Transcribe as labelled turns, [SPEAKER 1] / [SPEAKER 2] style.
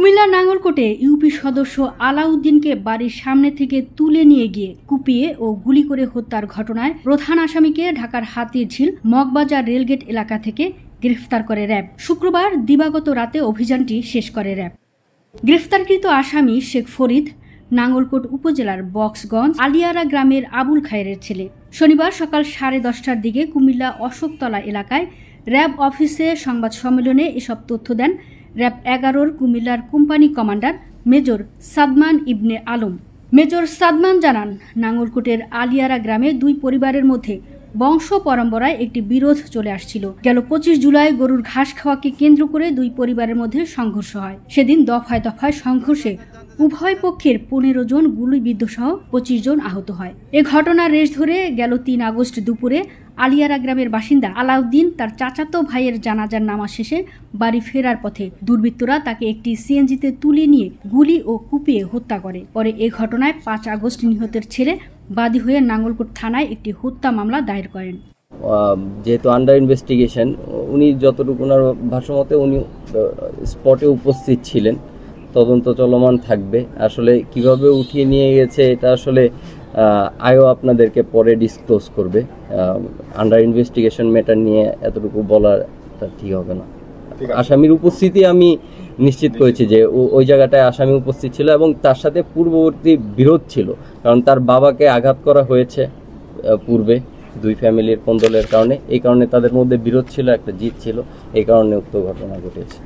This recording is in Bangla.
[SPEAKER 1] কুমিল্লার নাঙ্গলকোটে ইউপি সদস্য আলাউদ্দিনকে বাড়ির সামনে থেকে তুলে নিয়ে গিয়ে কুপিয়ে ও গুলি করে হত্যার ঘটনায় প্রধান আসামিকে ঢাকার হাতিরঝিল মগবাজার রেলগেট এলাকা থেকে গ্রেফতার করে র্যাব। শুক্রবার দিবাগত রাতে অভিযানটি শেষ করে র্যাব। গ্রেফতারকৃত আসামি শেখ ফরিদ নাঙ্গলকোট উপজেলার বক্সগঞ্জ আলিয়ারা গ্রামের আবুল খায়েরের ছেলে। শনিবার সকাল 10:30টার দিকে কুমিল্লা অশোকতলা এলাকায় র্যাব অফিসে সংবাদ সম্মেলনে এসব তথ্য দেন র্যাব 11-র কুমিল্লার কোম্পানি কমান্ডার মেজর সাদমান ইবনে আলম। মেজর সাদমান জানান, নাঙ্গলকোটের আলিয়ারা গ্রামে দুই পরিবারের মধ্যে বংশ পরম্পরায় একটি বিরোধ চলে আসছিল। গেল 25 জুলাই গরুর ঘাস খাওয়াকে কেন্দ্র করে দুই পরিবারের মধ্যে সংঘর্ষ হয়। সেদিন দফায় দফায় সংঘর্ষে উভয় পক্ষের 15 জন গুলিবিদ্ধ সহ 25 জন আহত হয়। এ ঘটনার রেশ ধরে গেল 3 আগস্ট দুপুরে আলিয়ারা গ্রামের বাসিন্দা আলাউদ্দিন তার চাচাতো ভাইয়ের জানাজার নামাজ শেষে বাড়ি ফেরার পথে দুর্বৃত্তরা তাকে একটি সিএনজিতে তুলে নিয়ে গুলি ও কুপিয়ে হত্যা করে। পরে এ ঘটনায় 5 আগস্ট নিহতের ছেলে বাদী হয়ে নাঙ্গলকোট থানায় একটি হত্যা মামলা দায়ের করেন।
[SPEAKER 2] যেহেতু আন্ডার ইনভেস্টিগেশন, উনি যতটুকু ওনার ভাষ্যমতে উনি স্পটে উপস্থিত ছিলেন, তদন্ত চলমান থাকবে। আসলে কিভাবে উঠিয়ে নিয়ে গেছে এটা আসলে আইও আপনাদেরকে পরে ডিসক্লোজ করবে। আন্ডার ইনভেস্টিগেশন ম্যাটার নিয়ে এতটুকু বলাটা ঠিক হবে না। আসামির উপস্থিতি আমি নিশ্চিত করেছি যে ওই জায়গাটায় আসামি উপস্থিত ছিল এবং তার সাথে পূর্ববর্তী বিরোধ ছিল, কারণ তার বাবাকে আঘাত করা হয়েছে পূর্বে দুই ফ্যামিলির কোন্দলের কারণে। এই কারণে তাদের মধ্যে বিরোধ ছিল, একটা জিত ছিল, এই কারণে উক্ত ঘটনা ঘটেছে।